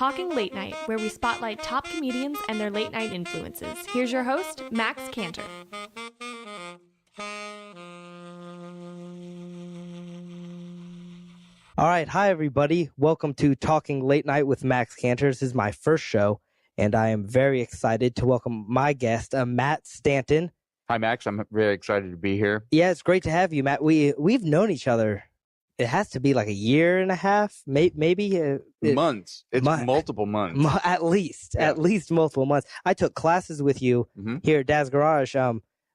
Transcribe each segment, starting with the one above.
Talking Late Night, where we spotlight top comedians and their late night influences. Here's your host, Max Kantor. All right. Hi, everybody. Welcome to Talking Late Night with Max Kantor. This is my first show, and I am very excited to welcome my guest, Matt Stanton. Hi, Max. I'm very excited to be here. Yeah, it's great to have you, Matt. We've known each other. It has to be like a year and a half, maybe. Months. It's multiple months. At least multiple months. I took classes with you here at Dad's Garage,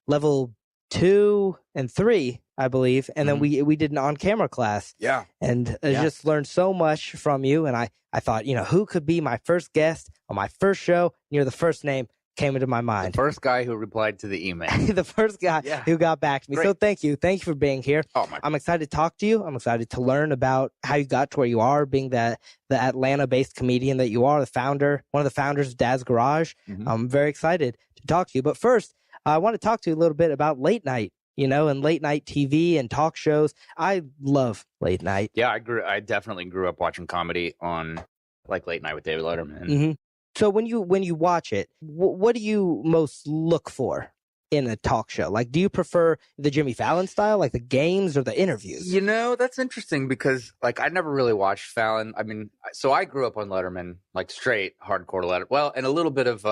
level 2 and 3, I believe. And then we did an on-camera class. Yeah. And I just learned so much from you. And I thought, who could be my first guest on my first show? You're the first name came into my mind. The first guy who replied to the email. The first guy who got back to me. Great. So thank you. Thank you for being here. Oh, I'm excited to talk to you. I'm excited to learn about how you got to where you are, being the Atlanta-based comedian that you are, one of the founders of Dad's Garage. I'm very excited to talk to you. But first, I want to talk to you a little bit about late night, and late night TV and talk shows. I love late night. Yeah, I definitely grew up watching comedy on like Late Night with David Letterman. So when you watch it, what do you most look for in a talk show? Like, do you prefer the Jimmy Fallon style, like the games or the interviews? That's interesting because like I never really watched Fallon. I mean, so I grew up on Letterman, like straight hardcore Letterman. Well, and a little bit of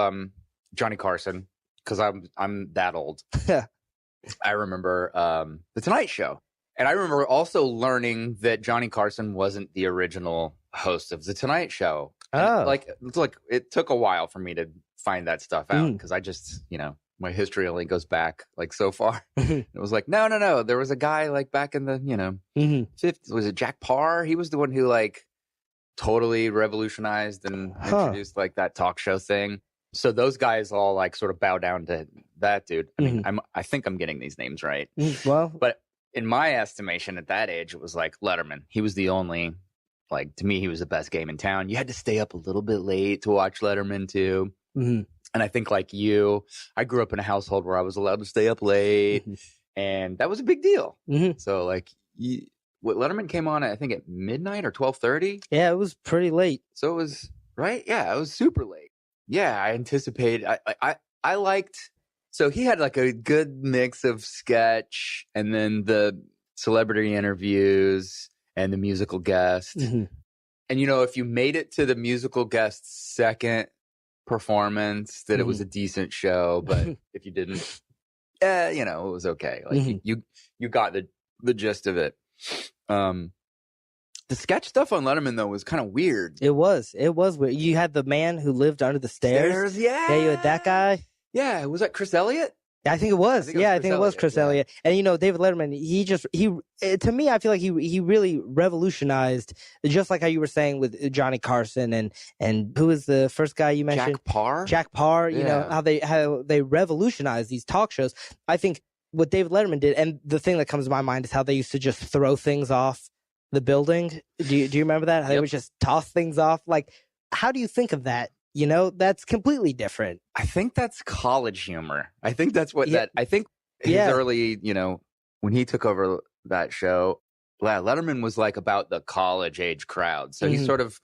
Johnny Carson because I'm that old. I remember The Tonight Show, and I remember also learning that Johnny Carson wasn't the original host of The Tonight Show. And it took a while for me to find that stuff out because I just, my history only goes back like so far. It was like, no. There was a guy like back in the, 50s. Was it Jack Parr? He was the one who like totally revolutionized and introduced like that talk show thing. So those guys all like sort of bow down to that dude. I mean, I think I'm getting these names right. But in my estimation at that age, it was like Letterman. He was the only. Like, to me, he was the best game in town. You had to stay up a little bit late to watch Letterman, too. And I think, like you, I grew up in a household where I was allowed to stay up late, and that was a big deal. So, like, Letterman came on, I think, at midnight or 12:30. Yeah, it was pretty late. So it was, right? Yeah, it was super late. Yeah, I anticipate. I liked, so he had, like, a good mix of sketch and then the celebrity interviews and the musical guest. And, if you made it to the musical guest's second performance, that it was a decent show. But if you didn't, it was okay. Like you got the gist of it. The sketch stuff on Letterman, though, was kind of weird. It was weird. You had the man who lived under the stairs. Yeah, you had that guy. Yeah, was that Chris Elliott? I think it was. I think it was Chris Elliott. And David Letterman, he to me, I feel like he really revolutionized, just like how you were saying with Johnny Carson and who was the first guy you mentioned? Jack Parr. How they revolutionized these talk shows. I think what David Letterman did, and the thing that comes to my mind is how they used to just throw things off the building. Do you remember that? How they would just toss things off? Like, how do you think of that? That's completely different. I think that's college humor. I think that's what I think his early, when he took over that show, Letterman was like about the college age crowd. So he sort of,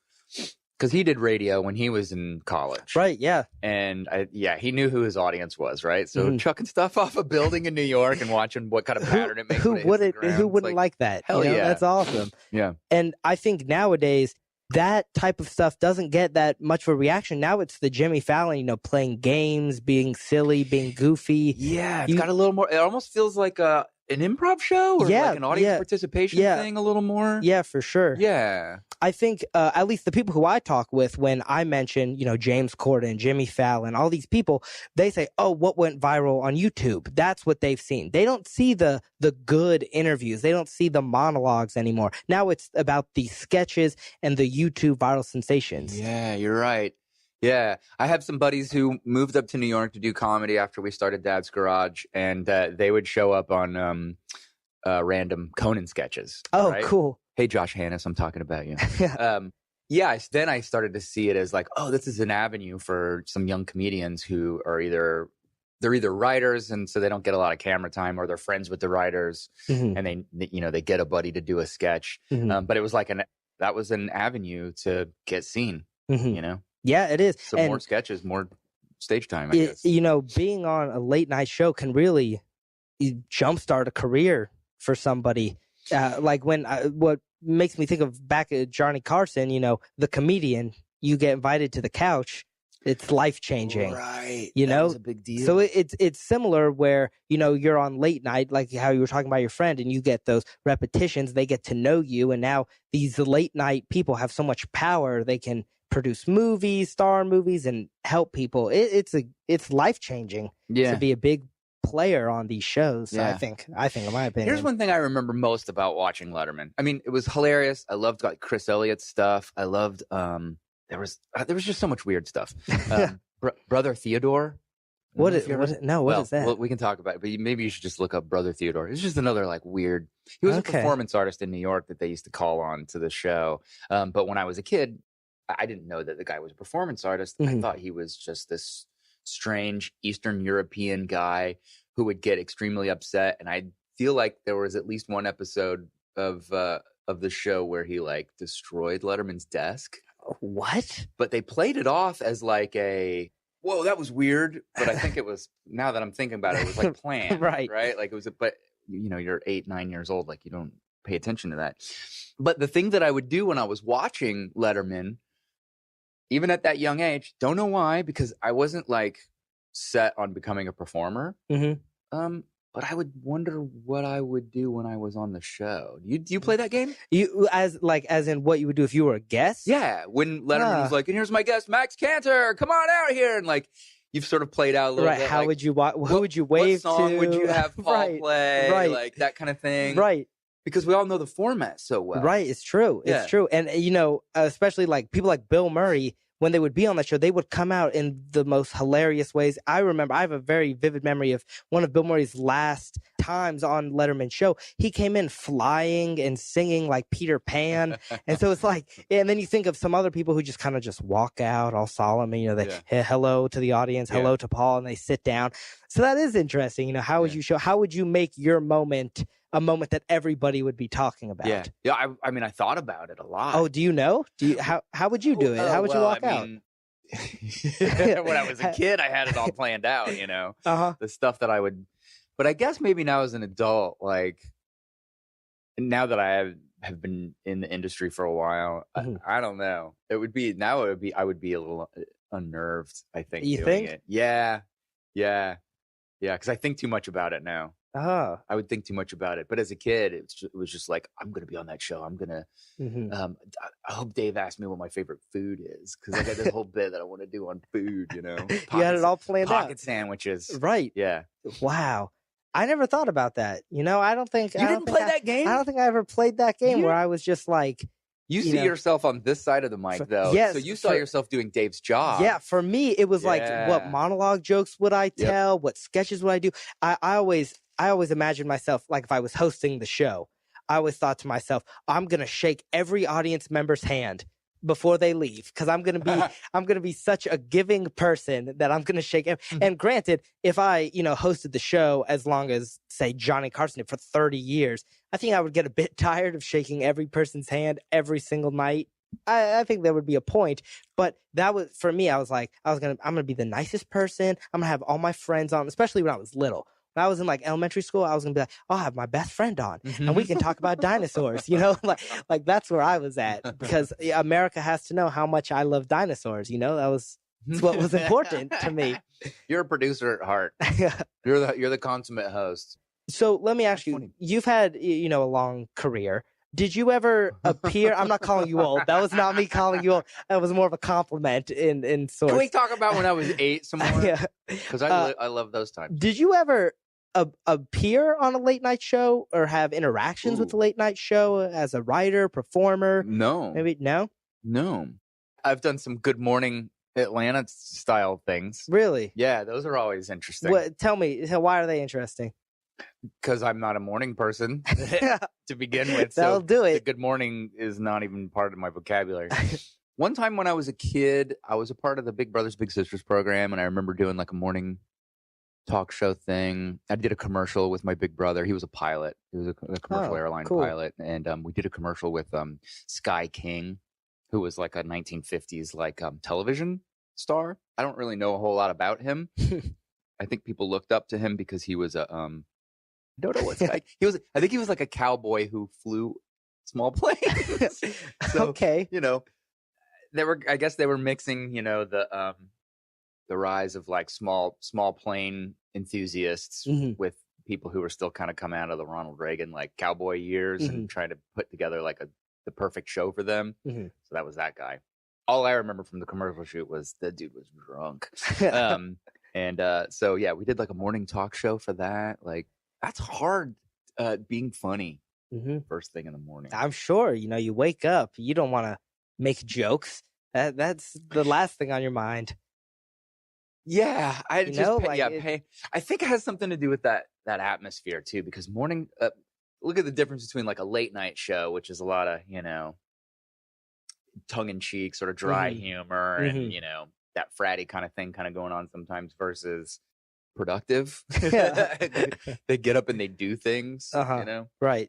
because he did radio when he was in college. Right, yeah. And he knew who his audience was, right? So chucking stuff off a building in New York and watching what kind of pattern it makes. Who wouldn't like that? Hell yeah. That's awesome. Yeah. And I think nowadays, that type of stuff doesn't get that much of a reaction. Now it's the Jimmy Fallon, playing games, being silly, being goofy. Yeah, it's got a little more. It almost feels like an improv show or like an audience participation thing a little more. Yeah, for sure. Yeah. I think at least the people who I talk with, when I mention, James Corden, Jimmy Fallon, all these people, they say, oh, what went viral on YouTube? That's what they've seen. They don't see the good interviews. They don't see the monologues anymore. Now it's about the sketches and the YouTube viral sensations. Yeah, you're right. Yeah. I have some buddies who moved up to New York to do comedy after we started Dad's Garage, and they would show up on random Conan sketches. Oh, right? Cool. Hey, Josh Hannes, I'm talking about you. Then I started to see it as like, oh, this is an avenue for some young comedians who are either writers, and so they don't get a lot of camera time, or they're friends with the writers, and they get a buddy to do a sketch. But it was like that was an avenue to get seen. you know? Yeah, it is. So more sketches, more stage time, I guess. You know, being on a late night show can really jumpstart a career for somebody. Like what makes me think of back at Johnny Carson, you know, the comedian, you get invited to the couch. It's life-changing, right? You that know, was a big deal. So it's similar where, you know, you're on late night, like how you were talking about your friend, and you get those repetitions. They get to know you, and now these late night people have so much power. They can produce movies, star movies, and help people. It's life-changing to be a big player on these shows. I think, in my opinion. Here's one thing I remember most about watching Letterman. I mean, it was hilarious. I loved like Chris Elliott's stuff. I loved there was just so much weird stuff. Brother Theodore. What is that? Well, we can talk about it, but maybe you should just look up Brother Theodore. It's just another like weird. He was a performance artist in New York that they used to call on to the show. But when I was a kid, I didn't know that the guy was a performance artist. I thought he was just this strange Eastern European guy who would get extremely upset. And I feel like there was at least one episode of the show where he like destroyed Letterman's desk. What? But they played it off as like whoa, that was weird. But I think it was, now that I'm thinking about it, it was like planned, right? Like it was, but you know, you're 8, 9 years old. Like you don't pay attention to that. But the thing that I would do when I was watching Letterman, even at that young age, don't know why, because I wasn't like set on becoming a performer. But I would wonder what I would do when I was on the show. Do you play that game? You as in what you would do if you were a guest? Yeah, when Letterman was like, "And here's my guest, Max Kantor. Come on out here," and like you've sort of played out a little bit. How like, would you? Who would you wave what song to? would you have Paul play? Right. Like that kind of thing. Right. Because we all know the format so well. Right. It's true. It's true. And you know, especially like people like Bill Murray. When they would be on that show, they would come out in the most hilarious ways. I remember, I have a very vivid memory of one of Bill Murray's last times on Letterman's show. He came in flying and singing like Peter Pan. And so it's like, and then you think of some other people who just kind of just walk out all solemn and, you know, they hey, hello to the audience, hello to Paul, and they sit down. So that is interesting. You know, how would you make your moment a moment that everybody would be talking about? Yeah. I mean, I thought about it a lot. Oh, do you know? How would you do it? How would you walk out? When I was a kid, I had it all planned out, you know, the stuff that I would, but I guess maybe now as an adult, like now that I have been in the industry for a while, I don't know. I would be a little unnerved, I think. You think? It. Yeah. Cause I think too much about it now. I would think too much about it. But as a kid, it was just like, I'm going to be on that show. I'm going to, I hope Dave asked me what my favorite food is. Cause I got this whole bit that I want to do on food, you know, you had it all planned out. Pocket sandwiches. Right. Yeah. Wow. I never thought about that. You know, I don't think you didn't play that game. I don't think I ever played that game where I was just like, you see yourself on this side of the mic, though. Yes. So you saw yourself doing Dave's job. Yeah. For me, it was like, what monologue jokes would I tell? What sketches would I do? I always imagined myself, like if I was hosting the show, I always thought to myself, I'm going to shake every audience member's hand before they leave. Cause I'm going to be such a giving person that I'm going to shake. And granted, if I, you know, hosted the show as long as say Johnny Carson did for 30 years, I think I would get a bit tired of shaking every person's hand every single night. I think there would be a point, but that was for me. I was like, I'm going to be the nicest person. I'm gonna have all my friends on, especially when I was little. When I was in like elementary school, I was gonna be like, I'll have my best friend on and we can talk about dinosaurs, you know, like that's where I was at, because America has to know how much I love dinosaurs. You know, that's what was important to me. You're a producer at heart. You're the consummate host. So let me ask you, you've had, you know, a long career. Did you ever appear? I'm not calling you old. That was not me calling you old. That was more of a compliment in sorts. Can we talk about when I was 8 some more? Yeah. Because I love those times. Did you ever appear on a late night show or have interactions with the late night show as a writer, performer? No. Maybe no? No. I've done some Good Morning Atlanta style things. Really? Yeah, those are always interesting. Tell me, why are they interesting? Because I'm not a morning person to begin with. That'll do it. The good morning is not even part of my vocabulary. One time when I was a kid, I was a part of the Big Brothers Big Sisters program, and I remember doing like a morning talk show thing. I did a commercial with my big brother. He was a pilot. He was a commercial airline pilot, and we did a commercial with Sky King, who was like a 1950s like television star. I don't really know a whole lot about him. I think people looked up to him because he was a I don't know what's like. I think he was like a cowboy who flew small planes. So, okay. I guess they were mixing, the rise of like small plane enthusiasts with people who were still kind of coming out of the Ronald Reagan like cowboy years and trying to put together like the perfect show for them. So that was that guy. All I remember from the commercial shoot was the dude was drunk. So yeah, we did like a morning talk show for that. Like that's hard, being funny first thing in the morning. I'm sure, you wake up, you don't want to make jokes. That's the last thing on your mind. Yeah, I think it has something to do with that atmosphere too, because morning. Look at the difference between like a late night show, which is a lot of tongue in cheek, sort of dry humor, and that fratty kind of thing kind of going on sometimes, versus productive. They get up and they do things. Right.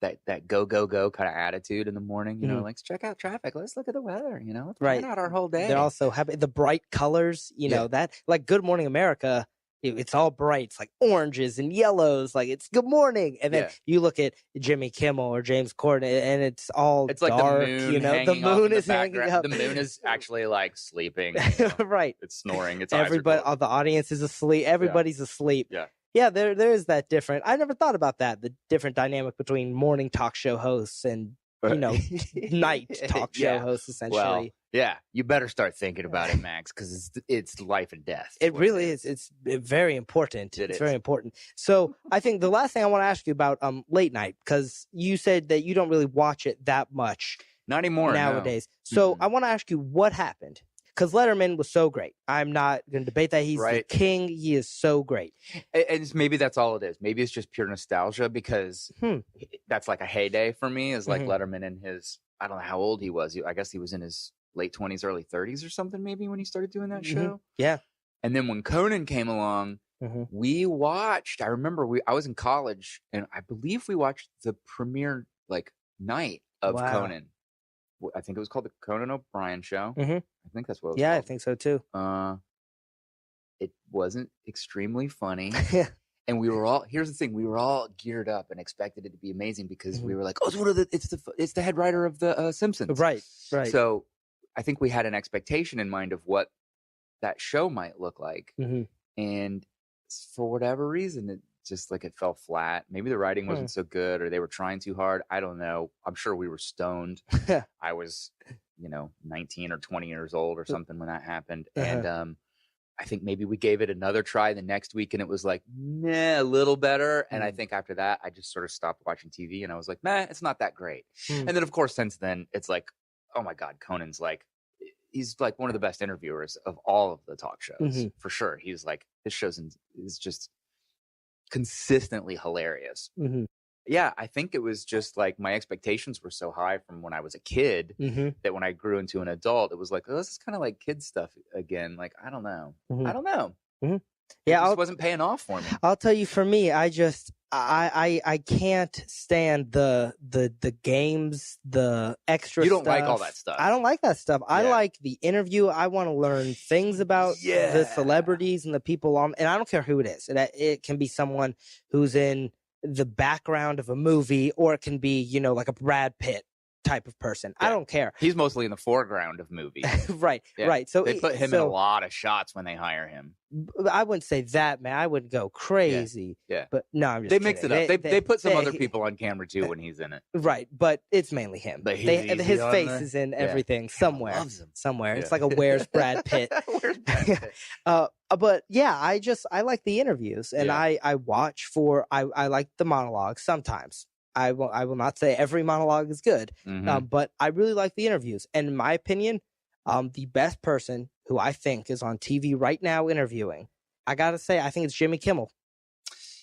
That go kind of attitude in the morning, like, let's check out traffic, let's look at the weather, let's plan out our whole day. They're also happy. The bright colors, that like Good Morning America, it's all bright. It's like oranges and yellows, like it's good morning. And then you look at Jimmy Kimmel or James Corden, and it's all it's dark, like the moon the moon is hanging up. The moon is actually like sleeping. Right. It's snoring. It's everybody, all the audience is asleep. Everybody's asleep. Yeah, there is that different. I never thought about that. The different dynamic between morning talk show hosts and night talk show hosts, essentially. Well, yeah, you better start thinking about it, Max, because it's life and death. It really is. It's very important. It's very important. So I think the last thing I want to ask you about late night, because you said that you don't really watch it that much. Not anymore nowadays. No. So I want to ask you what happened. Because Letterman was so great. I'm not going to debate that. He's the king. He is so great. And maybe that's all it is. Maybe it's just pure nostalgia, because that's like a heyday for me, is like Letterman in his, I don't know how old he was. I guess he was in his late 20s, early 30s or something, maybe, when he started doing that show. Yeah. And then when Conan came along, we watched, I remember I was in college, and I believe we watched the premiere like night of Conan. I think it was called the Conan O'Brien Show. I think that's what it was called. I think so too. It wasn't extremely funny. And we were all, here's the thing, we were all geared up and expected it to be amazing, because we were like, oh, it's the head writer of the Simpsons. Right. So I think we had an expectation in mind of what that show might look like. And for whatever reason, it just like, it fell flat. Maybe the writing wasn't so good, or they were trying too hard. I don't know. I'm sure we were stoned. I was, 19 or 20 years old or something when that happened. And I think maybe we gave it another try the next week, and it was like, meh, a little better. And I think after that, I just sort of stopped watching TV, and I was like, meh, it's not that great. And then, of course, since then, it's like, oh my God, Conan's like, he's like one of the best interviewers of all of the talk shows, for sure. He's like, his shows is just consistently hilarious. Yeah, I think it was just like my expectations were so high from when I was a kid that when I grew into an adult, it was like, oh, this is kind of like kid stuff again. Like, I don't know. Yeah, it wasn't paying off for me. I'll tell you, for me, I can't stand the games, the extra stuff. You don't like all that stuff. I don't like that stuff. I like the interview. I want to learn things about the celebrities and the people on, and I don't care who it is. It can be someone who's in the background of a movie, or it can be, like a Brad Pitt type of person. I don't care. He's mostly in the foreground of movies. Right. So they put him in a lot of shots when they hire him. I wouldn't say that, man. I wouldn't go crazy. Yeah. But no, I'm just They kidding. mix it up. They put some other people on camera too when he's in it. Right, but it's mainly him. But his face is in everything somewhere. Loves him. Somewhere. It's like a Where's Brad Pitt. Where's Brad Pitt? But yeah, I like the interviews, and I watch I like the monologues sometimes. I will not say every monologue is good, but I really like the interviews. And in my opinion, the best person who I think is on TV right now interviewing, I gotta say, I think it's Jimmy Kimmel.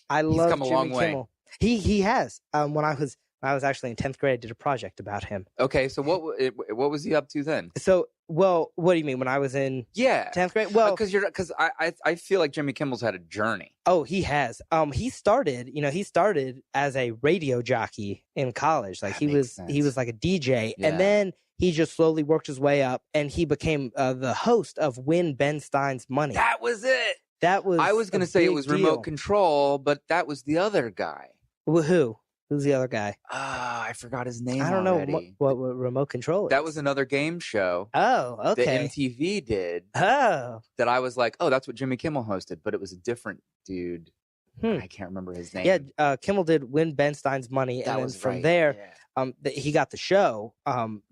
I love Jimmy Kimmel. He has. When I was I was actually in 10th grade. I did a project about him. Okay, so what was he up to then? So, well, what do you mean when I was in 10th grade? Well, because I feel like Jimmy Kimmel's had a journey. Oh, he has. He started as a radio jockey in college. Like he was like a DJ, and then he just slowly worked his way up, and he became the host of Win Ben Stein's Money. That was it. That was. I was going to say it was Remote Control, but that was the other guy. Well, who? Who's the other guy? I forgot his name. I don't know what Remote Control is. That was another game show. Oh, okay. That MTV did. Oh. That I was like, oh, that's what Jimmy Kimmel hosted, but it was a different dude. I can't remember his name. Yeah, Kimmel did Win Ben Stein's Money, and then from there, he got the show,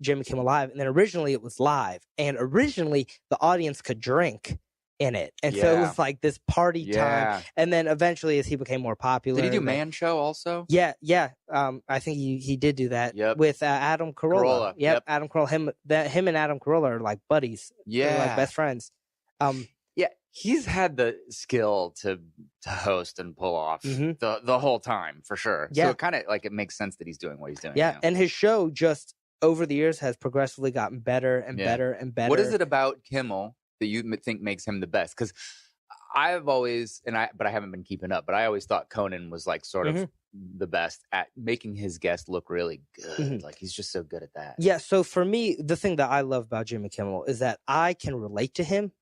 Jimmy Kimmel Live, and then originally it was live, and originally the audience could drink in it, and so it was like this party time, and then eventually as he became more popular. Did he do Man Show also? Yeah. I think he did do that with Adam Carolla. Yep, Adam Carolla. Him and Adam Carolla are like buddies. Yeah, they're like best friends. Yeah, he's had the skill to host and pull off the whole time for sure. Yeah, so it kind of like it makes sense that he's doing what he's doing. Yeah, now. And his show just over the years has progressively gotten better and better and better. What is it about Kimmel that you think makes him the best? Because I've always, but I haven't been keeping up, but I always thought Conan was like sort of the best at making his guests look really good. Like he's just so good at that. Yeah. So for me, the thing that I love about Jimmy Kimmel is that I can relate to him.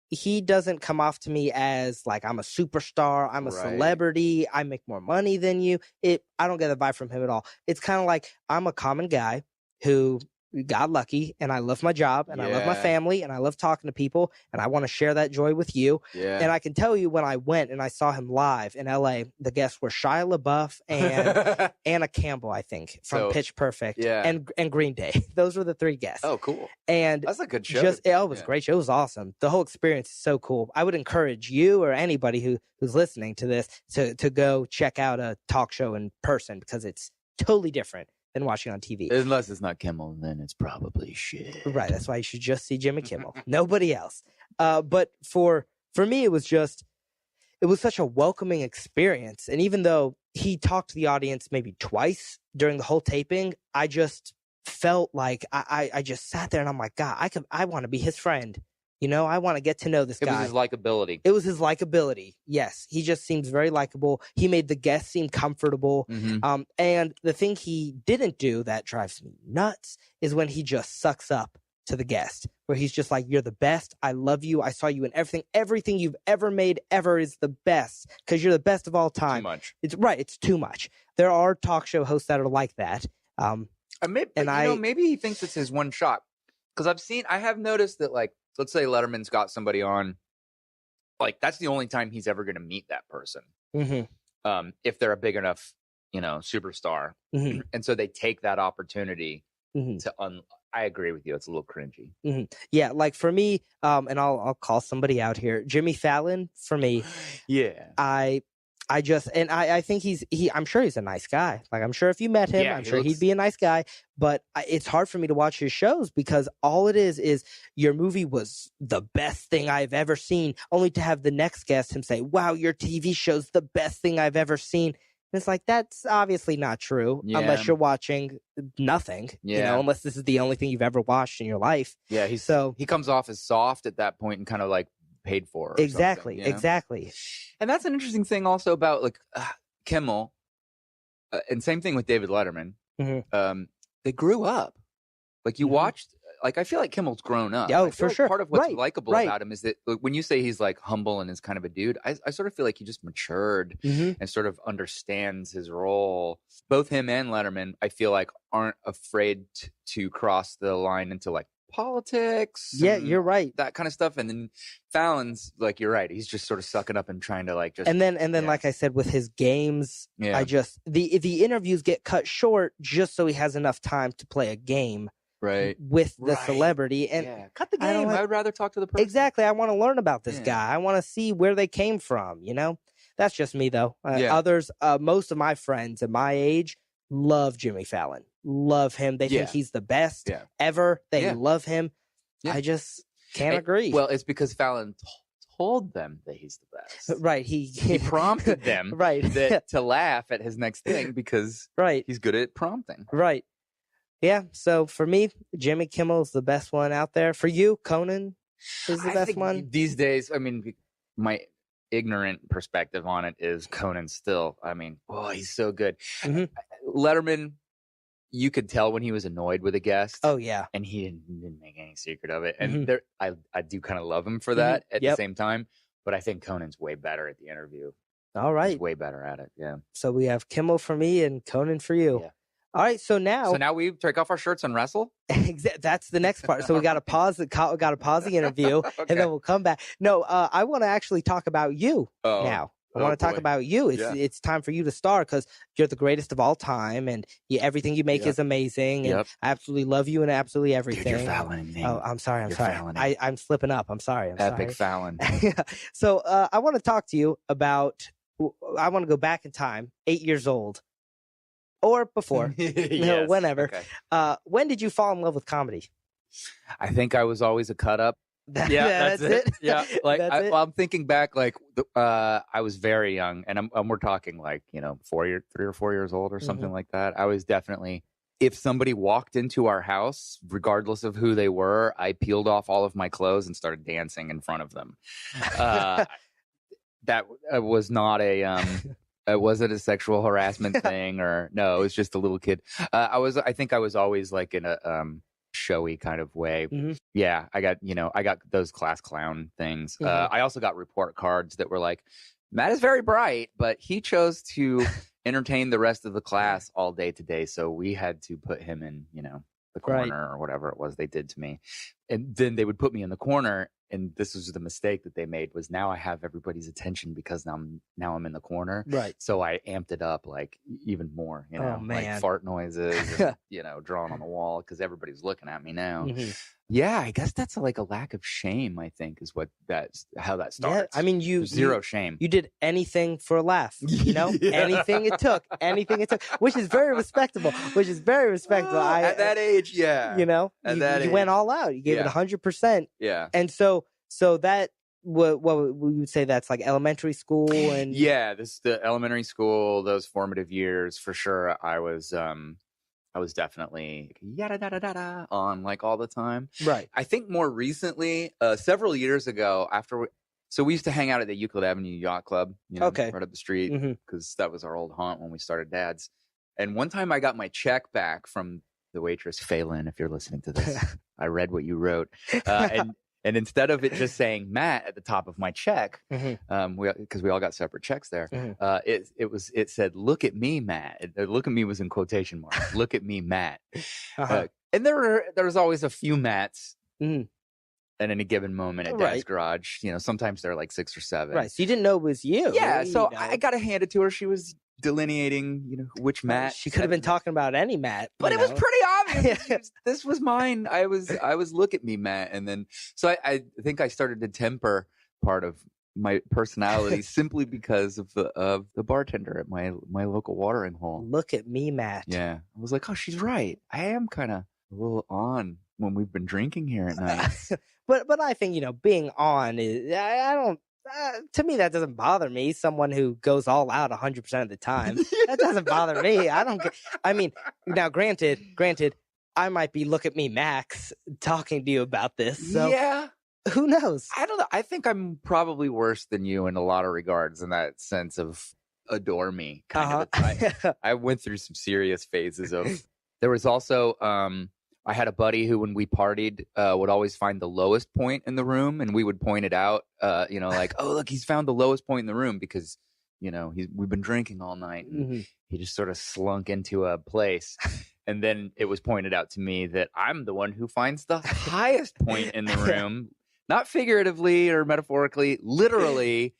He doesn't come off to me as like I'm a superstar, I'm a celebrity, I make more money than you. I don't get the vibe from him at all. It's kind of like I'm a common guy who got lucky, and I love my job, and I love my family, and I love talking to people, and I want to share that joy with you. Yeah. And I can tell you when I went and I saw him live in LA, the guests were Shia LaBeouf and Anna Campbell, I think, from Pitch Perfect, and Green Day. Those were the three guests. Oh, cool. And that's a good show. It was a great show. It was awesome. The whole experience is so cool. I would encourage you or anybody who's listening to this to go check out a talk show in person, because it's totally different than watching on TV. Unless it's not Kimmel, then it's probably shit. Right. That's why you should just see Jimmy Kimmel. Nobody else. But for me, it was such a welcoming experience. And even though he talked to the audience maybe twice during the whole taping, I just felt like I just sat there and I'm like, God, I want to be his friend. You know, I want to get to know this guy. It was his likability. It was his likability. Yes. He just seems very likable. He made the guests seem comfortable. And the thing he didn't do that drives me nuts is when he just sucks up to the guest, where he's just like, you're the best. I love you. I saw you in everything. Everything you've ever made ever is the best, because you're the best of all time. Too much. It's right. It's too much. There are talk show hosts that are like that. Maybe he thinks it's his one shot. Because I have noticed that, like, let's say Letterman's got somebody on, like, that's the only time he's ever going to meet that person. If they're a big enough, superstar. And so they take that opportunity to I agree with you. It's a little cringy. Yeah. Like for me, and I'll call somebody out here, Jimmy Fallon, for me. Yeah. I think I'm sure he's a nice guy. Like, I'm sure if you met him, I'm sure he'd be a nice guy, but it's hard for me to watch his shows, because all it is your movie was the best thing I've ever seen, only to have the next guest him say, wow, your TV show's the best thing I've ever seen. And it's like, that's obviously not true unless you're watching nothing, unless this is the only thing you've ever watched in your life. Yeah. He comes off as soft at that point and kind of like paid for. Exactly. And that's an interesting thing also about like Kimmel, and same thing with David Letterman. They grew up. Like you watched, like I feel like Kimmel's grown up. Oh, for sure. Part of what's likable about him is that when you say he's like humble and is kind of a dude, I sort of feel like he just matured and sort of understands his role. Both him and Letterman, I feel like, aren't afraid to cross the line into like politics. Yeah, you're right. That kind of stuff. And then Fallon's like, you're right. He's just sort of sucking up and trying to like just. And then like I said, with his games, I just the interviews get cut short just so he has enough time to play a game. With the celebrity. And cut the game. I would rather talk to the person. Exactly. I want to learn about this guy. I want to see where they came from, That's just me though. Others, most of my friends at my age love Jimmy Fallon. Love him. They think he's the best ever. They love him. I just can't agree. Well, it's because Fallon told them that he's the best. Right. He prompted them right. to laugh at his next thing because right. he's good at prompting. Right. Yeah. So for me, Jimmy Kimmel's the best one out there. For you, Conan is the best one. These days, I mean, my ignorant perspective on it is Conan still. I mean, he's so good. Mm-hmm. Letterman, you could tell when he was annoyed with a guest. Oh yeah, and he didn't make any secret of it. And mm-hmm. I do kind of love him for that at the same time. But I think Conan's way better at the interview. All right, he's way better at it. Yeah. So we have Kimmel for me and Conan for you. Yeah. All right, so now we take off our shirts and wrestle. That's the next part. So we got to pause. Got to pause the interview, okay. And then we'll come back. No, I want to actually talk about you now. I want to talk about you. It's time for you to start because you're the greatest of all time, and everything you make is amazing. And I absolutely love you and absolutely everything. Dude, you're fouling me. Oh, I'm sorry. I'm slipping up. I'm sorry. Epic fouling. So I want to talk to you about. I want to go back in time, 8 years old. Or before, yes. Whenever. Okay. When did you fall in love with comedy? I think I was always a cut up. That's it. Yeah, like I'm thinking back, like I was very young, and we're talking like 3 or 4 years old or something like that. I was definitely. If somebody walked into our house, regardless of who they were, I peeled off all of my clothes and started dancing in front of them. That was not a. It wasn't a sexual harassment thing, or no, it was just a little kid. I think I was always like in a showy kind of way. Mm-hmm. Yeah, I got those class clown things. I also got report cards that were like, Matt is very bright, but he chose to entertain the rest of the class all day today, so we had to put him in, the corner or whatever it was they did to me. And then they would put me in the corner, and this was the mistake that they made, was now I have everybody's attention because now I'm in the corner. Right. So I amped it up like even more, like fart noises, and, drawing on the wall because everybody's looking at me now. Mm-hmm. Yeah, I guess that's like a lack of shame, I think, is how that starts. Yeah, I mean, zero shame. You did anything for a laugh, anything it took, which is very respectable, at that age, yeah. You went all out. You gave it 100%. Yeah. And so that, what we would say that's like elementary school and. Yeah, the elementary school, those formative years, for sure. I was definitely yada on like all the time. Right. I think more recently, several years ago, so we used to hang out at the Euclid Avenue Yacht Club, right up the street, because that was our old haunt when we started Dad's. And one time I got my check back from the waitress, Phelan, if you're listening to this. I read what you wrote. And instead of it just saying Matt at the top of my check, because we all got separate checks there, it said, "Look at me, Matt." Look at me was in quotation marks. Look at me, Matt. And there was always a few Matts at any given moment at Dad's garage. Sometimes there are like 6 or 7. Right. So you didn't know it was you. Yeah. So I got to hand it to her. She was delineating, which Matt. She could have been talking about any Matt, but it was pretty obvious. This was mine. I was look at me, Matt. And then, so I think I started to temper part of my personality simply because of the bartender at my local watering hole. Look at me, Matt. Yeah. I was like, oh, she's right. I am kind of a little on when we've been drinking here at night. But I think, being on is, I don't, to me, that doesn't bother me. Someone who goes all out 100% of the time, that doesn't bother me. I don't get. I mean, now, granted, I might be look at me, Max, talking to you about this. So yeah, who knows? I don't know. I think I'm probably worse than you in a lot of regards, in that sense of adore me kind of. I went through some serious phases of. There was also. I had a buddy who, when we partied, would always find the lowest point in the room, and we would point it out, like, oh, look, he's found the lowest point in the room because, we've been drinking all night. And he just sort of slunk into a place. And then it was pointed out to me that I'm the one who finds the highest point in the room, not figuratively or metaphorically, literally.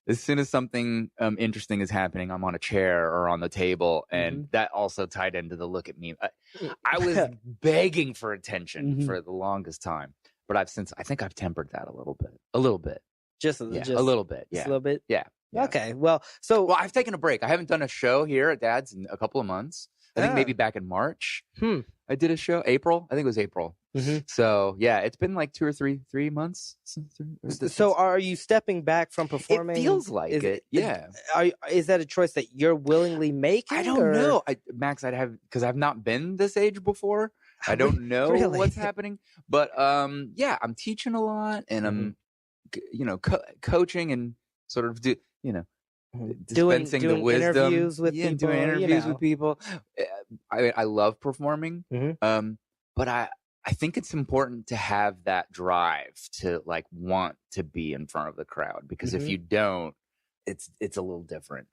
As soon as something interesting is happening, I'm on a chair or on the table. And that also tied into the look at me. I was begging for attention for the longest time. But I think I've tempered that a little bit. Just a little bit. Yeah. Just a little bit? Yeah. Okay. Well, I've taken a break. I haven't done a show here at Dad's in a couple of months. I think maybe back in March. I did a show. April. I think it was April. So yeah, it's been like 2 or 3 months. So are you stepping back from performing? It feels like it. Yeah. Is that a choice that you're willingly making? I don't know, Max. Because I've not been this age before. I don't know Really? what's happening. But yeah, I'm teaching a lot, and I'm coaching and sort of dispensing doing the wisdom, interviews with people, doing interviews with people. I love performing, but I think it's important to have that drive to like want to be in front of the crowd, because if you don't, it's a little different,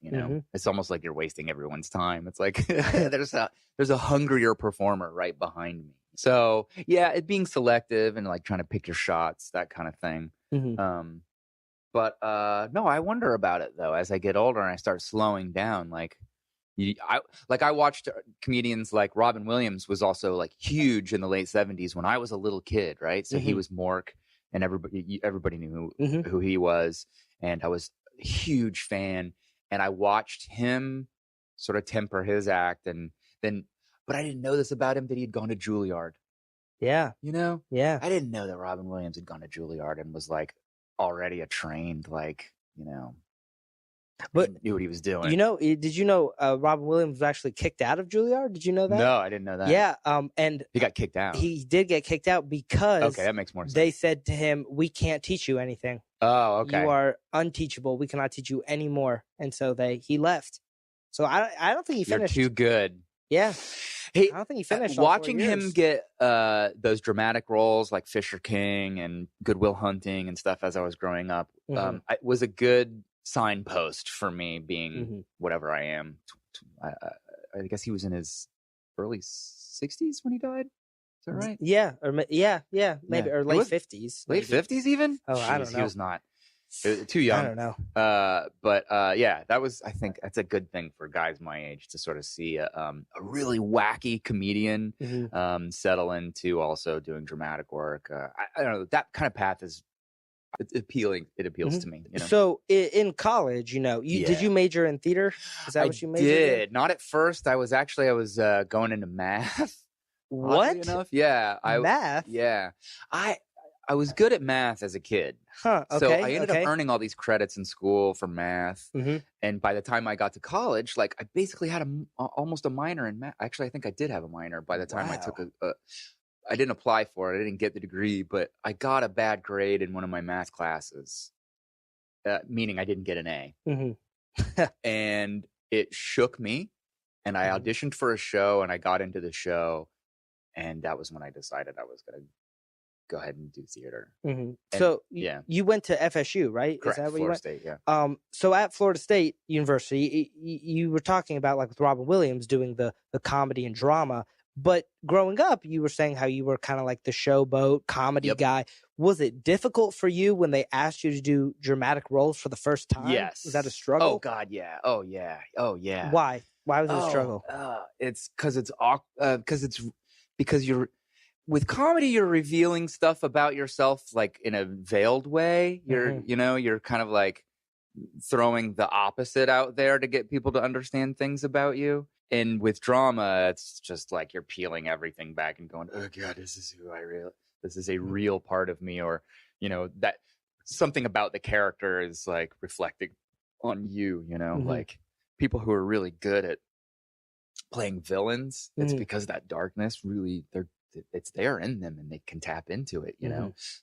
It's almost like you're wasting everyone's time. It's like there's a hungrier performer right behind me. So yeah, it being selective and like trying to pick your shots, that kind of thing. But no, I wonder about it though as I get older and I start slowing down. Like I watched comedians like Robin Williams was also like huge in the late 70s when I was a little kid, right? So he was Mork, and everybody knew who he was, and I was a huge fan, and I watched him sort of temper his act, and then, but I didn't know this about him, that he'd gone to Juilliard. Yeah. Yeah. I didn't know that Robin Williams had gone to Juilliard and was like already a trained, like, but he knew what he was doing. Did you know Robin Williams was actually kicked out of Juilliard? Did you know that? No, I didn't know that. Yeah, and he got kicked out. He did get kicked out because okay, that makes more sense. They said to him, "We can't teach you anything. Oh, okay. You are unteachable. We cannot teach you anymore." And so he left. So I don't think he finished. You're too good. Yeah. Hey, I don't think he finished. Watching him get those dramatic roles like Fisher King and Good Will Hunting and stuff as I was growing up it was a good signpost for me being whatever I am. I guess he was in his early 60s when he died. Is that right? Yeah, or maybe or late 50s. Late 50s even? Oh, jeez, I don't know. He was not too young. I don't know. But yeah, I think that's a good thing for guys my age to sort of see a really wacky comedian settle into also doing dramatic work. I don't know, that kind of path is appealing. It appeals to me. So in college, did you major in theater? Is that what you majored in? I did. Not at first. I was going into math. What? Enough. Yeah. Math? Yeah. I was good at math as a kid. Huh. Okay. So I ended up earning all these credits in school for math. And by the time I got to college, like I basically had almost a minor in math. Actually, I think I did have a minor by the time I took I didn't apply for it. I didn't get the degree, but I got a bad grade in one of my math classes, meaning I didn't get an A. And it shook me. And I auditioned for a show, and I got into the show. And that was when I decided I was going to go ahead and do theater. So you went to FSU, right? Correct. Is that where Florida you went? State, yeah. So at Florida State University, you were talking about like with Robin Williams doing the comedy and drama. But growing up, you were saying how you were kind of like the showboat comedy guy. Was it difficult for you when they asked you to do dramatic roles for the first time? Yes. Was that a struggle? Oh God, yeah. Oh yeah. Why? Why was it a struggle? It's because you're with comedy. You're revealing stuff about yourself like in a veiled way. You're kind of like throwing the opposite out there to get people to understand things about you. And with drama, it's just like you're peeling everything back and going, "Oh God, this is who I really. This is a real part of me," or that something about the character is like reflecting on you. Like people who are really good at playing villains, it's because that darkness really it's there in them, and they can tap into it.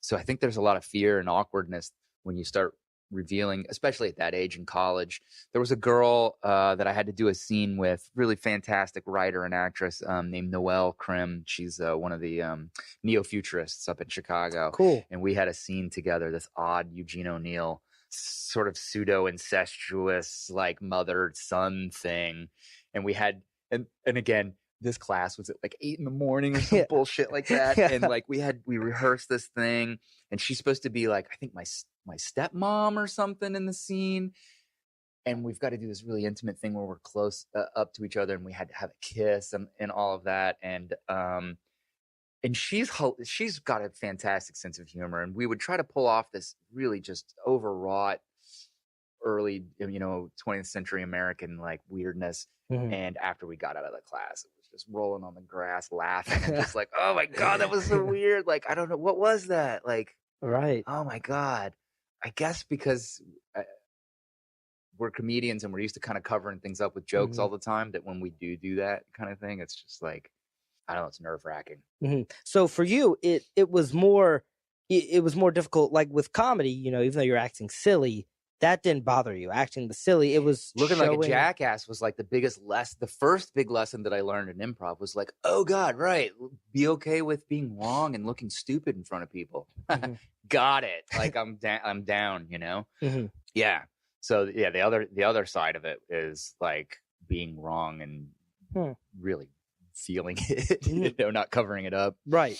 So I think there's a lot of fear and awkwardness when you start revealing, especially at that age in college. There was a girl that I had to do a scene with, really fantastic writer and actress named Noelle Krim. She's one of the neo-futurists up in Chicago. Cool. And we had a scene together, this odd Eugene O'Neill sort of pseudo-incestuous like mother-son thing. And we had, and again, this class was at like 8 a.m. or some bullshit like that. And like we rehearsed this thing, and she's supposed to be like, I think my stepmom or something in the scene. And we've got to do this really intimate thing where we're close up to each other, and we had to have a kiss and all of that. And she's got a fantastic sense of humor, and we would try to pull off this really just overwrought early, 20th century American like weirdness. Mhm. And after we got out of the class, it was just rolling on the grass, laughing, and just like, oh my God, that was so weird. Like, I don't know, what was that? Like, Right. oh my God. I guess because we're comedians and we're used to kind of covering things up with jokes all the time, that when we do that kind of thing, it's just like, I don't know, it's nerve wracking. So for you, it was more difficult, like with comedy, even though you're acting silly, that didn't bother you. Acting the silly, it was looking like a jackass was like the first big lesson that I learned in improv was like, oh God, right. Be okay with being wrong and looking stupid in front of people. Got it. Like I'm down, Yeah. So yeah, the other side of it is like being wrong and really feeling it, not covering it up. Right.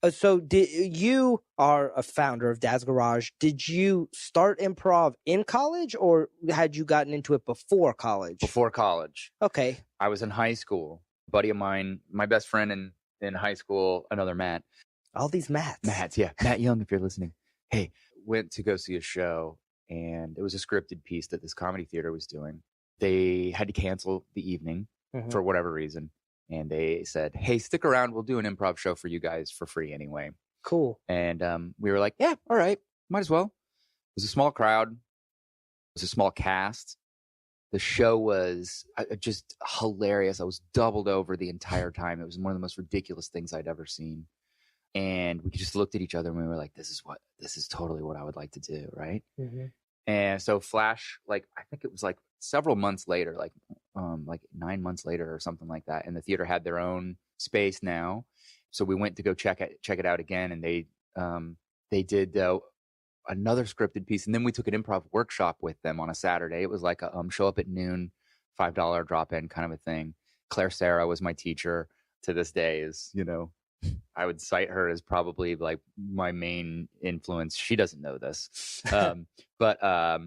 So you are a founder of Dad's Garage. Did you start improv in college, or had you gotten into it before college? Before college. Okay. I was in high school. A buddy of mine, my best friend in high school, another Matt. All these Matts. Yeah. Matt Young, if you're listening. Hey, went to go see a show, and it was a scripted piece that this comedy theater was doing. They had to cancel the evening for whatever reason. And they said, hey, stick around. We'll do an improv show for you guys for free anyway. Cool. And we were like, yeah, all right. Might as well. It was a small crowd. It was a small cast. The show was just hilarious. I was doubled over the entire time. It was one of the most ridiculous things I'd ever seen. And we just looked at each other and we were like, this is totally what I would like to do. Right. And so flash, like, I think it was like several months later, like 9 months later or something like that. And the theater had their own space now. So we went to go check it out again. And they did another scripted piece. And then we took an improv workshop with them on a Saturday. It was like a show up at noon, $5 drop in kind of a thing. Claire Sarah was my teacher. To this day is, I would cite her as probably like my main influence. She doesn't know this. But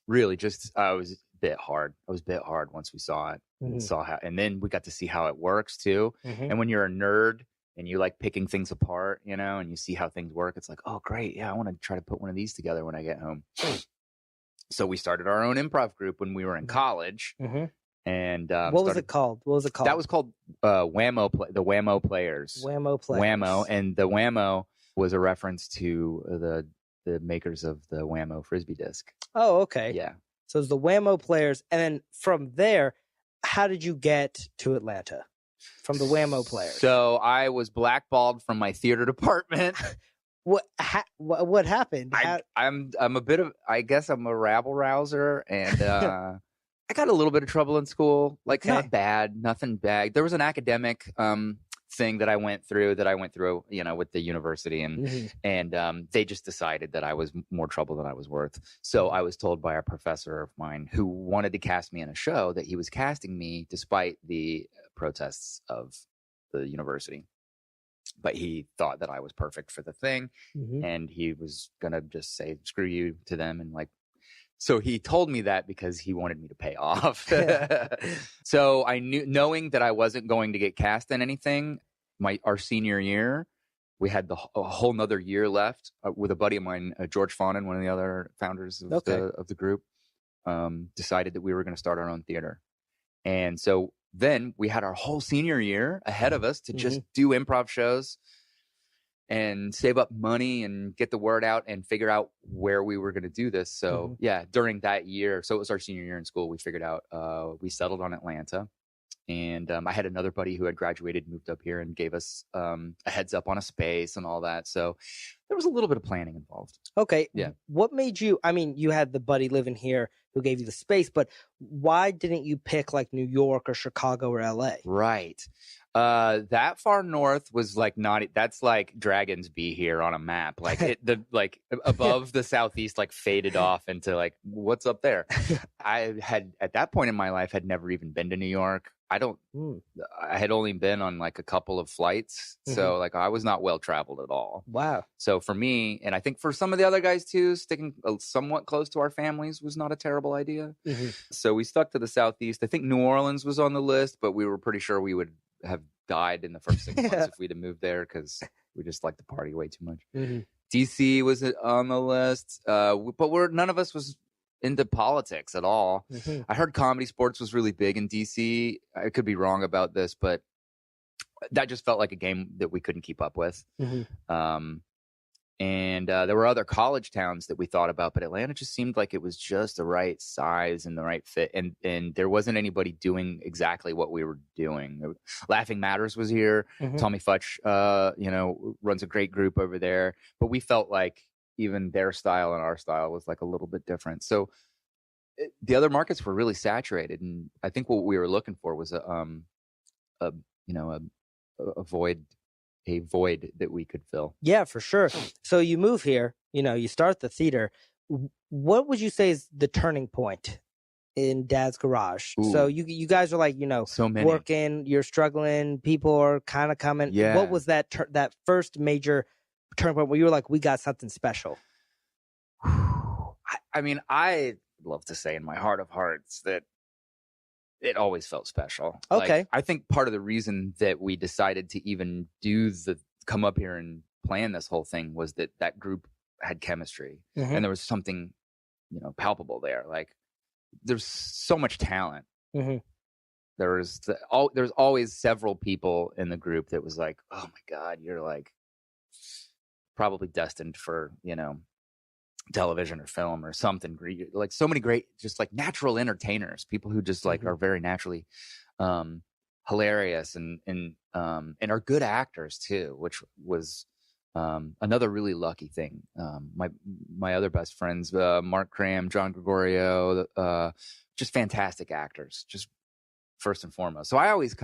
really just, I was a bit hard. Once we saw it and saw how, and then we got to see how it works too. And when you're a nerd and you like picking things apart, and you see how things work, it's like, oh great. Yeah. I want to try to put one of these together when I get home. So we started our own improv group when we were in college. And what was it called? That was called Whammo. The Whammo Players. Whammo, and the Whammo was a reference to the makers of the Whammo frisbee disc. Oh, okay. Yeah. So it's the Whammo Players, and then from there, how did you get to Atlanta from the Whammo Players? So I was blackballed from my theater department. What happened? I'm a bit of, I guess I'm a rabble rouser, and I got a little bit of trouble in school, like not bad, nothing bad. There was an academic thing that I went through, with the university, and they just decided that I was more trouble than I was worth. So I was told by a professor of mine who wanted to cast me in a show that he was casting me despite the protests of the university. But he thought that I was perfect for the thing, and he was gonna just say "screw you" to them, and like. So he told me that because he wanted me to pay off. So I knew, knowing that I wasn't going to get cast in anything, our senior year, we had a whole nother year left with a buddy of mine, George Fawnin, one of the other founders of the group, decided that we were going to start our own theater. And so then we had our whole senior year ahead of us to just do improv shows and save up money and get the word out and figure out where we were going to do this. So yeah, during that year, so it was our senior year in school, we figured out, we settled on Atlanta. And I had another buddy who had graduated, moved up here and gave us a heads up on a space and all that. So there was a little bit of planning involved. Okay. Yeah. What made you, you had the buddy living here who gave you the space, but why didn't you pick like New York or Chicago or LA? Right. That far north was like that's like Dragons Be here on a map. Like above the southeast, like faded off into like, what's up there? I had, at that point in my life, had never even been to New York. I had only been on like a couple of flights. So like I was not well traveled at all. Wow. So for me, and I think for some of the other guys too, sticking somewhat close to our families was not a terrible idea. So we stuck to the southeast. I think New Orleans was on the list, but we were pretty sure we would have died in the first 6 months if we'd have moved there because we just like to party way too much. DC was on the list, but none of us was into politics at all. Mm-hmm. I heard comedy sports was really big in DC. I could be wrong about this, but that just felt like a game that we couldn't keep up with. Mm-hmm. And there were other college towns that we thought about, but Atlanta just seemed like it was just the right size and the right fit. And there wasn't anybody doing exactly what we were doing. Laughing Matters was here. Mm-hmm. Tommy Futch, runs a great group over there. But we felt like even their style and our style was like a little bit different. So the other markets were really saturated. And I think what we were looking for was a void that we could fill. Yeah, for sure. So you move here, you start the theater. What would you say is the turning point in Dad's Garage? Ooh. So you guys are like, so many. working, you're struggling, people are kind of coming. Yeah. What was that first major turning point where you were like, we got something special? I mean, I love to say in my heart of hearts that it always felt special. Okay. Like, I think part of the reason that we decided to even come up here and plan this whole thing was that group had chemistry, mm-hmm. and there was something, palpable there. Like, there's so much talent. Mm-hmm. There's always several people in the group that was like, oh my God, you're like probably destined for, television or film or something. Like, so many great, just like natural entertainers, people who just like mm-hmm. are very naturally hilarious and are good actors too, which was another really lucky thing. My other best friends, Mark Cram, John Gregorio, just fantastic actors, just first and foremost. So if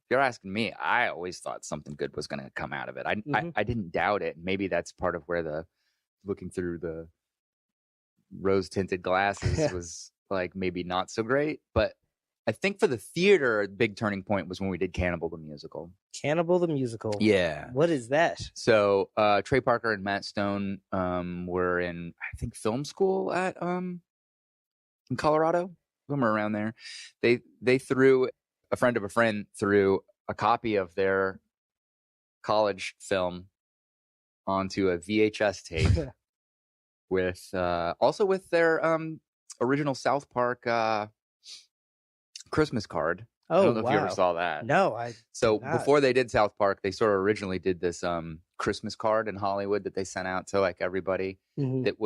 you're asking me, I always thought something good was going to come out of it. mm-hmm. I didn't doubt it. Maybe that's part of where looking through the rose-tinted glasses was like maybe not so great. But I think for the theater, a big turning point was when we did Cannibal the Musical. Cannibal the Musical. Yeah. What is that? So Trey Parker and Matt Stone were in, I think, film school at in Colorado, somewhere around there. They threw, a friend of a friend threw a copy of their college film onto a VHS tape with their original South Park Christmas card. Oh, I don't know wow. if you ever saw that. No, So before they did South Park, they sort of originally did this Christmas card in Hollywood that they sent out to like everybody. mm-hmm. that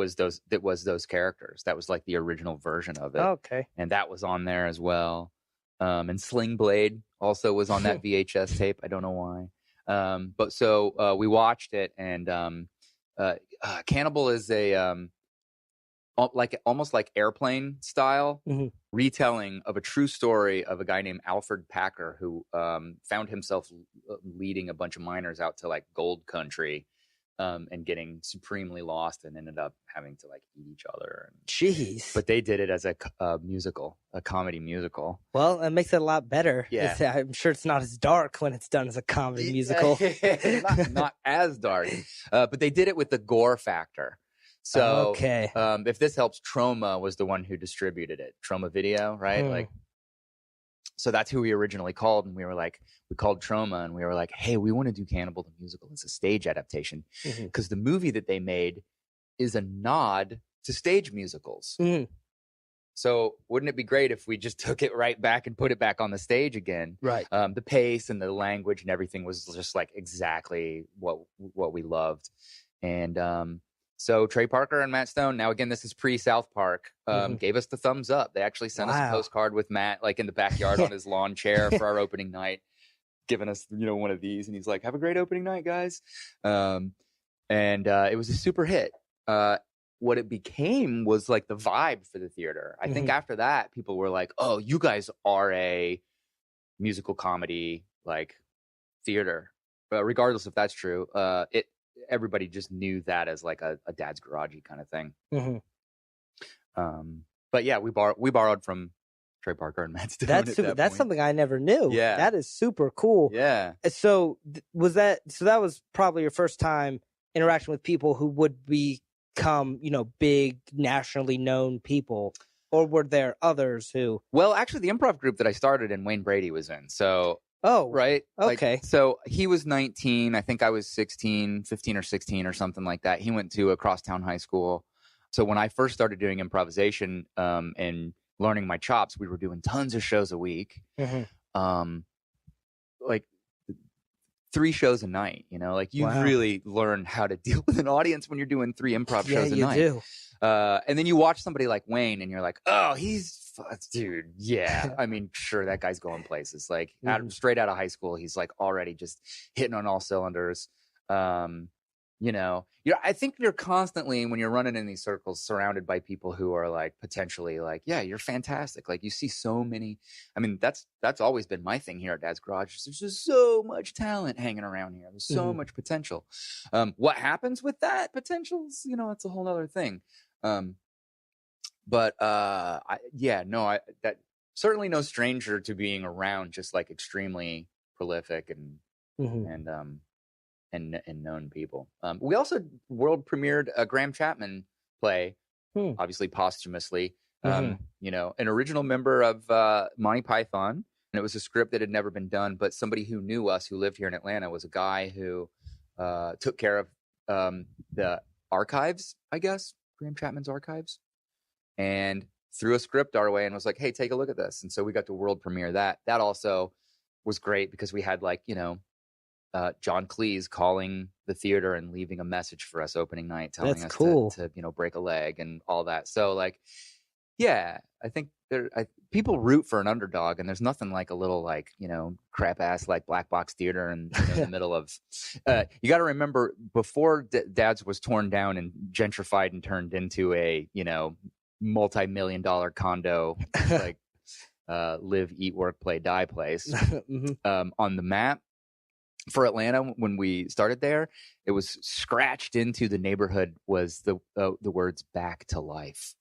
was those characters. That was like the original version of it. Okay. And that was on there as well. And Sling Blade also was on that VHS tape. I don't know why. But so we watched it, and Cannibal is a almost like Airplane style mm-hmm. retelling of a true story of a guy named Alfred Packer who found himself leading a bunch of miners out to like gold country and getting supremely lost, and ended up having to like eat each other. Jeez. But they did it as a musical, a comedy musical. Well, it makes it a lot better. Yeah. I'm sure it's not as dark when it's done as a comedy musical. not as dark. But they did it with the gore factor. So okay. If this helps, Troma was the one who distributed it. Troma Video, right? Like, so that's who we originally called, and we called Troma, and we were like, hey, we want to do Cannibal the Musical. It's a stage adaptation, because mm-hmm. the movie that they made is a nod to stage musicals. Mm-hmm. So wouldn't it be great if we just took it right back and put it back on the stage again? Right. The pace and the language and everything was just like exactly what we loved. And so Trey Parker and Matt Stone, now again, this is pre-South Park, gave us the thumbs up. They actually sent us a postcard with Matt like in the backyard on his lawn chair for our opening night, giving us, one of these. And he's like, have a great opening night, guys. And it was a super hit. What it became was like the vibe for the theater. I think after that, people were like, oh, you guys are a musical comedy like theater. Regardless if that's true, everybody just knew that as like a Dad's Garage-y kind of thing. Mm-hmm. But yeah, we borrowed from Trey Parker and Matt Stone. That's something I never knew. Yeah, that is super cool. Yeah. So that was probably your first time interacting with people who would become, big nationally known people, or were there others who? Well, actually, the improv group that I started in, Wayne Brady was in. So. Oh, right. Okay. Like, so he was 19. I think I was 15 or 16 or something like that. He went to a crosstown high school. So when I first started doing improvisation and learning my chops, we were doing tons of shows a week, like 3 shows a night. You know, like you really learn how to deal with an audience when you're doing 3 improv shows a night. Yeah, you do. And then you watch somebody like Wayne, and you're like, oh, dude, yeah. I mean, sure, that guy's going places. Like straight out of high school, he's like already just hitting on all cylinders. You know, I think you're constantly, when you're running in these circles, surrounded by people who are like potentially like, yeah, you're fantastic. Like you see so many. I mean, that's always been my thing here at Dad's Garage. There's just so much talent hanging around here. There's so much potential. What happens with that potential is, you know, it's a whole other thing. But that certainly no stranger to being around just like extremely prolific and known people. We also world premiered a Graham Chapman play, obviously posthumously. You know, an original member of Monty Python, and it was a script that had never been done. But somebody who knew us, who lived here in Atlanta, was a guy who took care of the archives, I guess, Graham Chapman's archives, and threw a script our way and was like, "Hey, take a look at this." And so we got to world premiere that. That also was great because we had like, you know, John Cleese calling the theater and leaving a message for us opening night, telling us to you know, break a leg and all that. So like, yeah, I think people root for an underdog, and there's nothing like a little like, you know, crap ass like black box theater in the middle of. You got to remember, before Dad's was torn down and gentrified and turned into a, you know, multi-million-dollar condo like live, eat, work, play, die place on the map. For Atlanta, when we started there, it was scratched into the neighborhood was the words "back to life."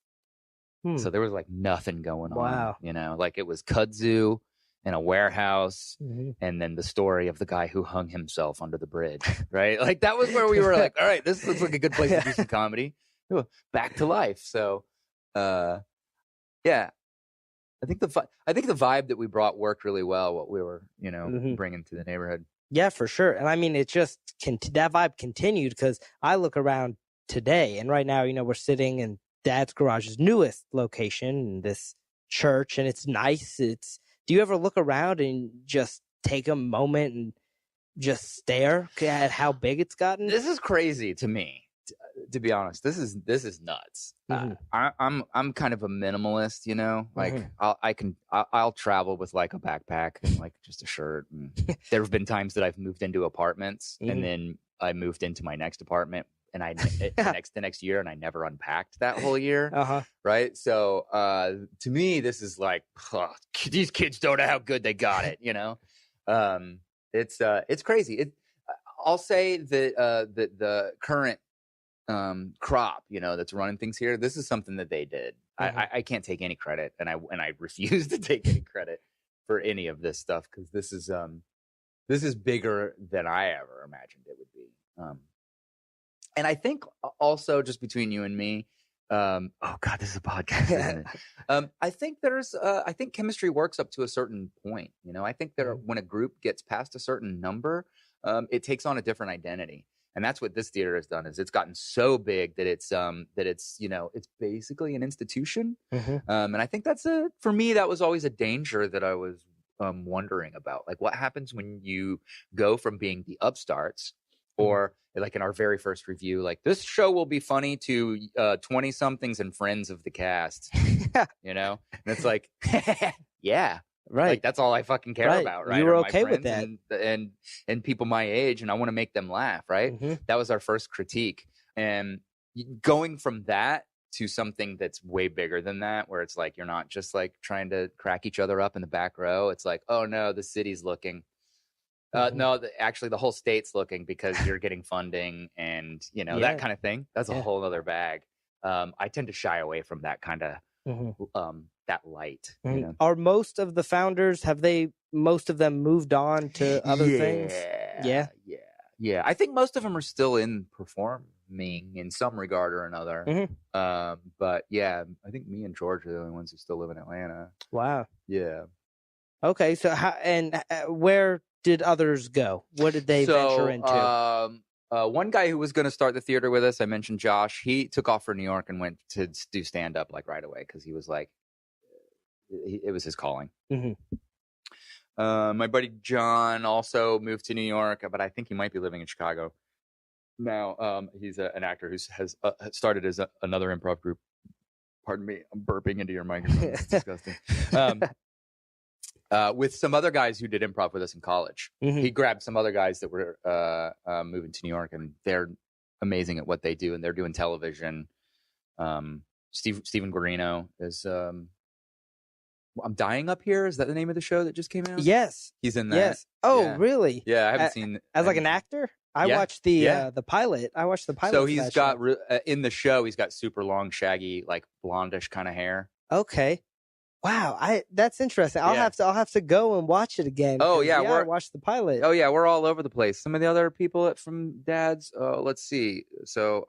So there was like nothing going on, you know, like it was kudzu and a warehouse, and then the story of the guy who hung himself under the bridge, right? Like that was where we were like, all right, this looks like a good place to do some comedy. Back to life. So, yeah, I think the vibe that we brought worked really well. What we were, you know, bringing to the neighborhood. Yeah, for sure. And I mean, it just that vibe continued because I look around today, and right now, you know, we're sitting in Dad's Garage's newest location in this church, and it's nice. Do you ever look around and just take a moment and just stare at how big it's gotten? This is crazy to me, to be honest. This is nuts. I'm kind of a minimalist, you know. Like I'll travel with like a backpack and like just a shirt. And there have been times that I've moved into apartments and then I moved into my next apartment and the next year, and I never unpacked that whole year. Right. So to me, this is like, these kids don't know how good they got it. You know, it's crazy. I'll say that the current crop, you know, that's running things here, this is something that they did. I can't take any credit, and I refuse to take any credit for any of this stuff, because this is bigger than I ever imagined it would be. And I think also, just between you and me, oh God, this is a podcast, isn't it? I think chemistry works up to a certain point. You know, I think that when a group gets past a certain number, it takes on a different identity. And that's what this theater has done, is it's gotten so big that it's you know, it's basically an institution. And I think for me, that was always a danger that I was wondering about. Like, what happens when you go from being the upstarts, or like in our very first review, like, this show will be funny to 20 somethings and friends of the cast, you know? And it's like, yeah. Right. Like, that's all I fucking care about, right? You were okay with that. And people my age, and I want to make them laugh, right? That was our first critique. And going from that to something that's way bigger than that, where it's like, you're not just like trying to crack each other up in the back row. It's like, oh no, the city's looking. No, actually the whole state's looking, because you're getting funding and, you know, that kind of thing. That's a whole other bag. I tend to shy away from that kind of that light. You know? Are most of the founders, most of them moved on to other things? Yeah. I think most of them are still in performing in some regard or another. But yeah, I think me and George are the only ones who still live in Atlanta. Wow. Yeah. Okay, so where did others go? What did they venture into? one guy who was going to start the theater with us, I mentioned Josh. He took off for New York and went to do stand up like right away because he was like, it was his calling. My buddy John also moved to New York, but I think he might be living in Chicago now. He's an actor who has started as another improv group. Pardon me, I'm burping into your microphone. It's disgusting. With some other guys who did improv with us in college. He grabbed some other guys that were moving to New York, and they're amazing at what they do, and they're doing television. Stephen Guarino is I'm Dying Up Here. Is that the name of the show that just came out? Yes. He's in that. Yes. Oh, really? Yeah, I haven't seen... As like an actor? I watched the pilot. I watched the pilot. So he's got, in the show, he's got super long, shaggy, like blondish kind of hair. Okay. Wow, that's interesting. I'll have to go and watch it again. Oh yeah, I watched the pilot. Oh yeah, we're all over the place. Some of the other people from Dad's. Let's see. So,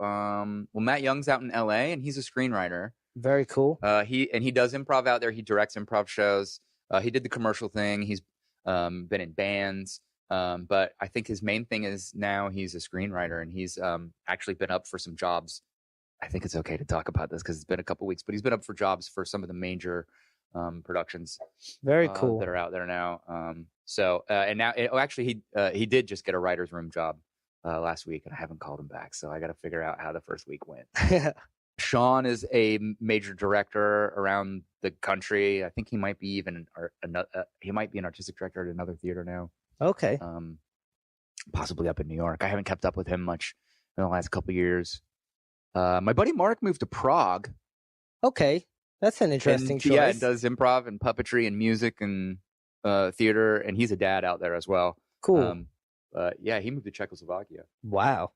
Matt Young's out in L.A. and he's a screenwriter. Very cool. He does improv out there. He directs improv shows. He did the commercial thing. He's been in bands. But I think his main thing is now he's a screenwriter, and he's actually been up for some jobs. I think it's okay to talk about this because it's been a couple weeks, but he's been up for jobs for some of the major productions. Very cool. That are out there now. And now actually he did just get a writer's room job last week, and I haven't called him back, so I got to figure out how the first week went. Sean is a major director around the country. I think he might be even he might be an artistic director at another theater now. Okay. Possibly up in New York. I haven't kept up with him much in the last couple of years. My buddy Mark moved to Prague. Okay. That's an interesting choice. Yeah, and does improv and puppetry and music and theater, and he's a dad out there as well. Cool. Yeah, he moved to Czechoslovakia. Wow.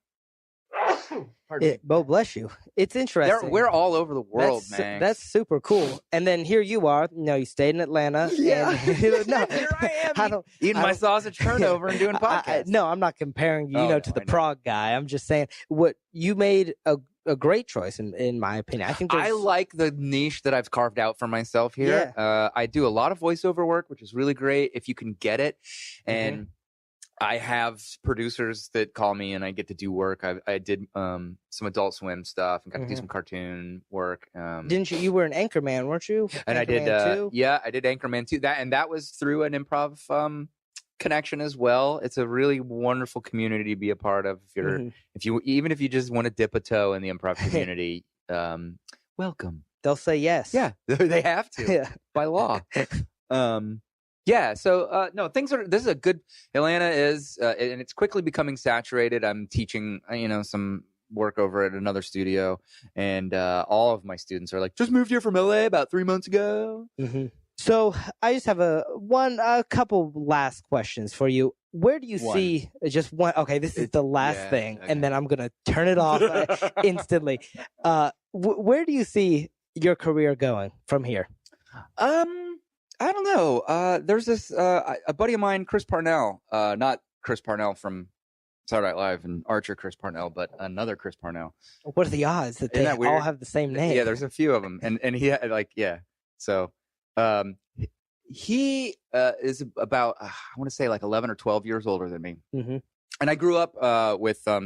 Bo, bless you. It's interesting. We're all over the world, man. That's super cool. And then here you are. You stayed in Atlanta. Yeah. And, no, here I am eating my sausage turnover and doing podcasts. No, I'm not comparing you, to the Prague guy. I'm just saying what you made a great choice in my opinion. I like the niche that I've carved out for myself here. Yeah. I do a lot of voiceover work, which is really great if you can get it. And I have producers that call me and I get to do work. I did some Adult Swim stuff and got to do some cartoon work. Didn't you? You were an Anchorman, weren't you? And I did. I did Anchorman too. That was through an improv connection as well. It's a really wonderful community to be a part of. If you just want to dip a toe in the improv community, welcome. They'll say yes. Yeah, they have to by law. Yeah, so this is a good. Atlanta is, and it's quickly becoming saturated. I'm teaching, some work over at another studio, and all of my students are like, just moved here from LA about 3 months ago. So I just have a couple last questions for you. Where do you see just one? Okay, this is the last thing, and then I'm gonna turn it off instantly. Where do you see your career going from here? I don't know. There's this a buddy of mine, Chris Parnell, not Chris Parnell from Saturday Night Live and Archer Chris Parnell, but another Chris Parnell. What are the odds that they all have the same name? Yeah, there's a few of them, and he So he is about I want to say like 11 or 12 years older than me, and I grew up with a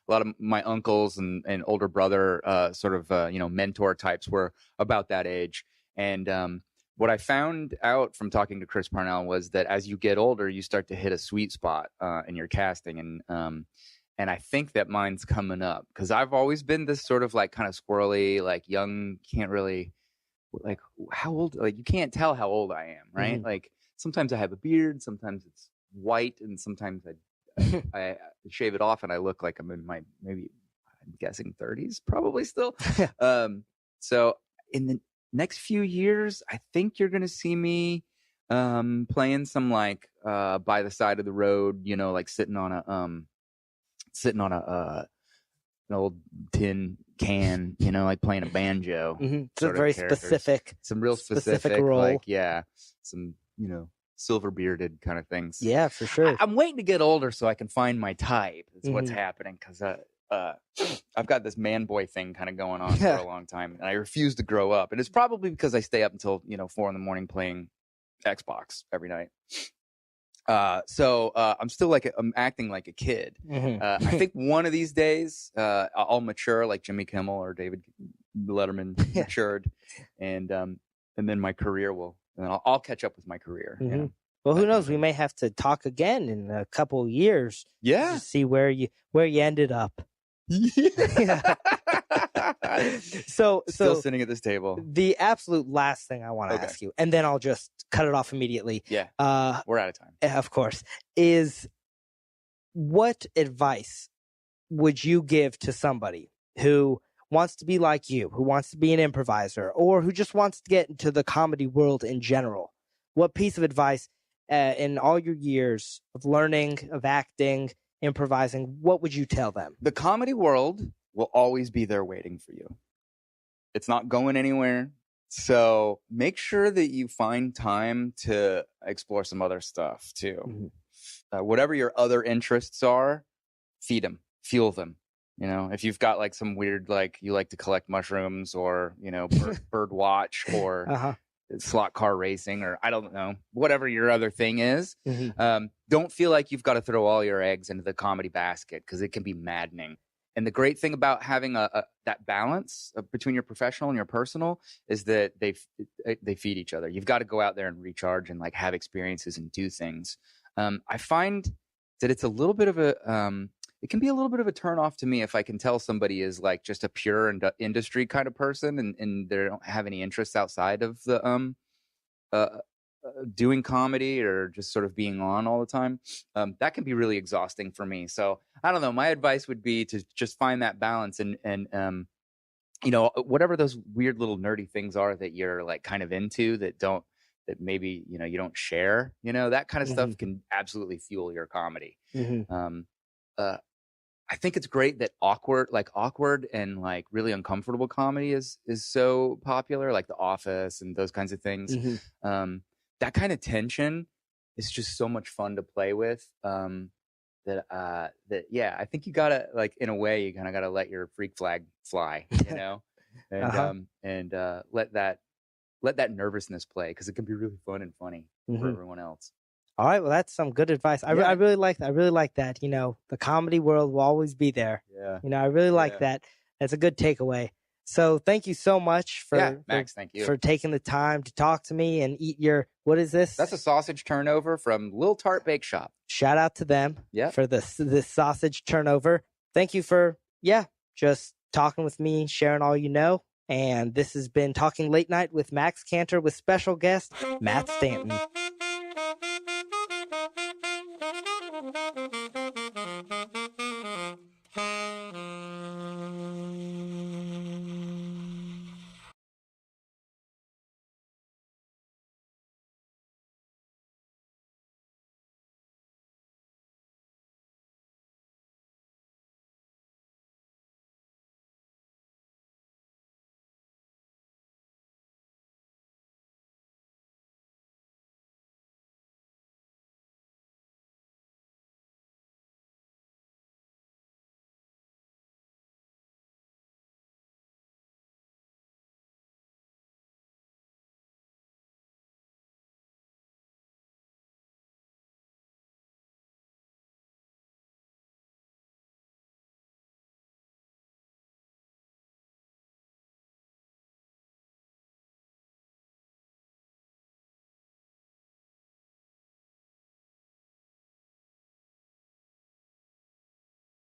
lot of my uncles and older brother, sort of mentor types were about that age, and what I found out from talking to Chris Parnell was that as you get older, you start to hit a sweet spot in your casting. And I think that mine's coming up because I've always been this sort of like kind of squirrely, like young, can't really like how old, like you can't tell how old I am. Right. Like sometimes I have a beard, sometimes it's white, and sometimes I shave it off and I look like I'm in my, maybe I'm guessing 30s, probably still. So in the next few years, I think you're gonna see me playing some like by the side of the road, like sitting on an old tin can, like playing a banjo. It's a very specific, some real specific role. Like some silver bearded kind of things. Yeah, for sure. I'm waiting to get older so I can find my type. That's what's happening because I've got this man boy thing kind of going on for a long time, and I refuse to grow up. And it's probably because I stay up until 4 a.m. playing Xbox every night. So I'm still I'm acting like a kid. I think one of these days I'll mature like Jimmy Kimmel or David Letterman matured, and then my career and I'll catch up with my career. You know? Well, who knows? We may have to talk again in a couple of years. Yeah, to see where you ended up. Yeah. So still sitting at this table. The absolute last thing I want to ask you, and then I'll just cut it off immediately. Yeah. We're out of time. Of course. Is what advice would you give to somebody who wants to be like you, who wants to be an improviser, or who just wants to get into the comedy world in general? What piece of advice in all your years of learning, of acting, improvising, what would you tell them? The comedy world will always be there waiting for you. It's not going anywhere. So make sure that you find time to explore some other stuff too. Whatever your other interests are, feed them, fuel them. You know, if you've got like some weird, like you like to collect mushrooms or, you know, bird watch or slot car racing, or I don't know, whatever your other thing is, don't feel like you've got to throw all your eggs into the comedy basket, because it can be maddening. And the great thing about having that balance between your professional and your personal is that they feed each other. You've got to go out there and recharge and like have experiences and do things. I find that it's a little bit of it can be a little bit of a turn off to me if I can tell somebody is like just a pure industry kind of person and they don't have any interests outside of the doing comedy or just sort of being on all the time. That can be really exhausting for me. So I don't know. My advice would be to just find that balance and you know, whatever those weird little nerdy things are that you're like kind of into that maybe, you know, you don't share, you know, that kind of stuff can absolutely fuel your comedy. I think it's great that awkward and like really uncomfortable comedy is so popular, like The Office and those kinds of things. That kind of tension is just so much fun to play with. That I think you gotta, like, in a way, you kind of gotta let your freak flag fly, you know, and let that nervousness play, because it can be really fun and funny for everyone else. All right, well, that's some good advice. I really like that. I really like that. You know, the comedy world will always be there. Yeah. You know, I really like that. That's a good takeaway. So thank you so much for Max, thank you for taking the time to talk to me and eat your, what is this? That's a sausage turnover from Little Tart Bake Shop. Shout out to them for this sausage turnover. Thank you for just talking with me, sharing all you know. And this has been Talking Late Night with Max Kantor with special guest Matt Stanton.